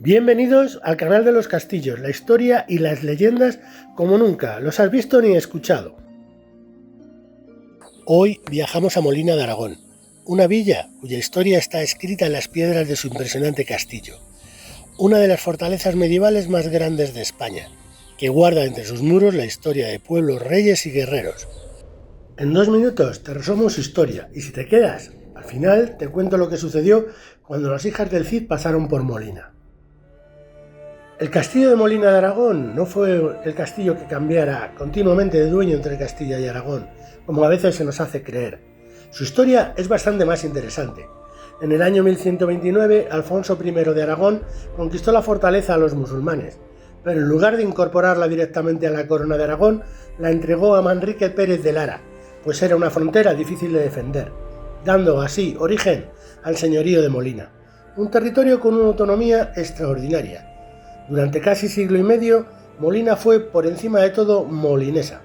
Bienvenidos al canal de los castillos, la historia y las leyendas como nunca los has visto ni escuchado. Hoy viajamos a Molina de Aragón, una villa cuya historia está escrita en las piedras de su impresionante castillo, una de las fortalezas medievales más grandes de España, que guarda entre sus muros la historia de pueblos, reyes y guerreros. En 2 minutos te resumo su historia y si te quedas, al final te cuento lo que sucedió cuando las hijas del Cid pasaron por Molina. El castillo de Molina de Aragón no fue el castillo que cambiara continuamente de dueño entre Castilla y Aragón, como a veces se nos hace creer. Su historia es bastante más interesante. En el año 1129, Alfonso I de Aragón conquistó la fortaleza a los musulmanes, pero en lugar de incorporarla directamente a la corona de Aragón, la entregó a Manrique Pérez de Lara, pues era una frontera difícil de defender, dando así origen al señorío de Molina, un territorio con una autonomía extraordinaria. Durante casi siglo y medio, Molina fue, por encima de todo, molinesa.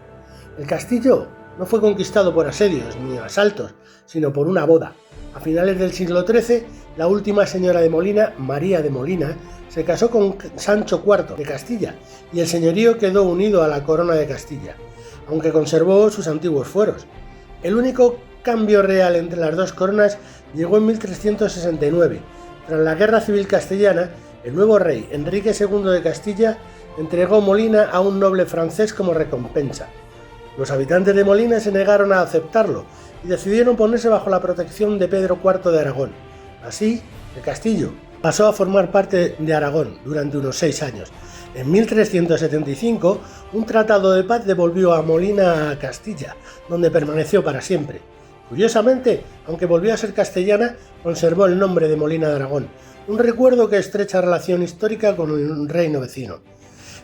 El castillo no fue conquistado por asedios ni asaltos, sino por una boda. A finales del siglo XIII, la última señora de Molina, María de Molina, se casó con Sancho IV de Castilla y el señorío quedó unido a la corona de Castilla, aunque conservó sus antiguos fueros. El único cambio real entre las dos coronas llegó en 1369, tras la Guerra Civil Castellana. El nuevo rey, Enrique II de Castilla, entregó Molina a un noble francés como recompensa. Los habitantes de Molina se negaron a aceptarlo y decidieron ponerse bajo la protección de Pedro IV de Aragón. Así, el castillo pasó a formar parte de Aragón durante unos 6 años. En 1375, un tratado de paz devolvió a Molina a Castilla, donde permaneció para siempre. Curiosamente, aunque volvió a ser castellana, conservó el nombre de Molina de Aragón, un recuerdo que estrecha relación histórica con un reino vecino.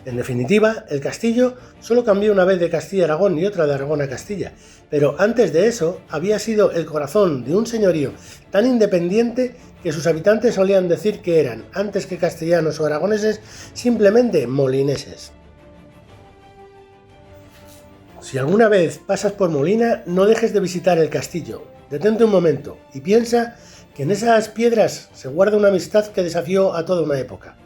En definitiva, el castillo solo cambió una vez de Castilla a Aragón y otra de Aragón a Castilla, pero antes de eso había sido el corazón de un señorío tan independiente que sus habitantes solían decir que eran, antes que castellanos o aragoneses, simplemente molineses. Si alguna vez pasas por Molina, no dejes de visitar el castillo. Detente un momento y piensa que en esas piedras se guarda una amistad que desafió a toda una época.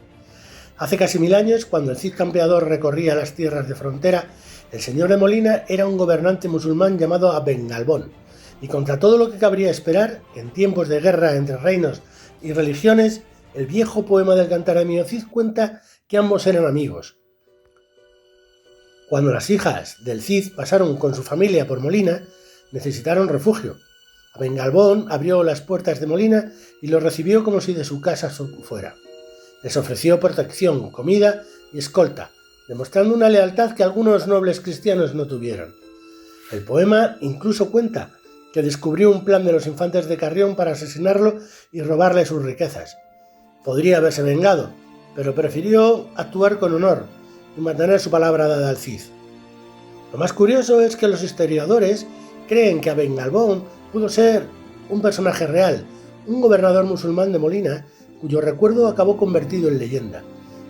Hace casi 1000 años, cuando el Cid Campeador recorría las tierras de frontera, el señor de Molina era un gobernante musulmán llamado Abengalbón, y contra todo lo que cabría esperar, en tiempos de guerra entre reinos y religiones, el viejo poema del Cantaремio Cid cuenta que ambos eran amigos. Cuando las hijas del Cid pasaron con su familia por Molina, necesitaron refugio. Abengalbón abrió las puertas de Molina y los recibió como si de su casa fuera. Les ofreció protección, comida y escolta, demostrando una lealtad que algunos nobles cristianos no tuvieron. El poema incluso cuenta que descubrió un plan de los infantes de Carrión para asesinarlo y robarle sus riquezas. Podría haberse vengado, pero prefirió actuar con honor y mantener su palabra dada al Cid. Lo más curioso es que los historiadores creen que Abengalbón pudo ser un personaje real, un gobernador musulmán de Molina, cuyo recuerdo acabó convertido en leyenda.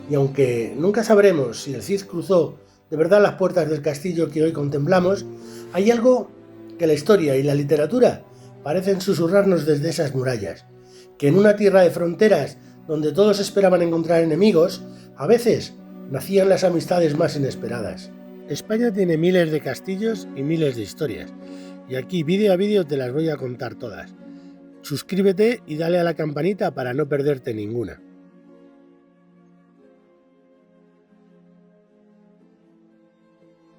Y aunque nunca sabremos si el Cid cruzó de verdad las puertas del castillo que hoy contemplamos, hay algo que la historia y la literatura parecen susurrarnos desde esas murallas, que en una tierra de fronteras donde todos esperaban encontrar enemigos, a veces nacían las amistades más inesperadas. España tiene miles de castillos y miles de historias, y aquí vídeo a vídeo te las voy a contar todas. Suscríbete y dale a la campanita para no perderte ninguna.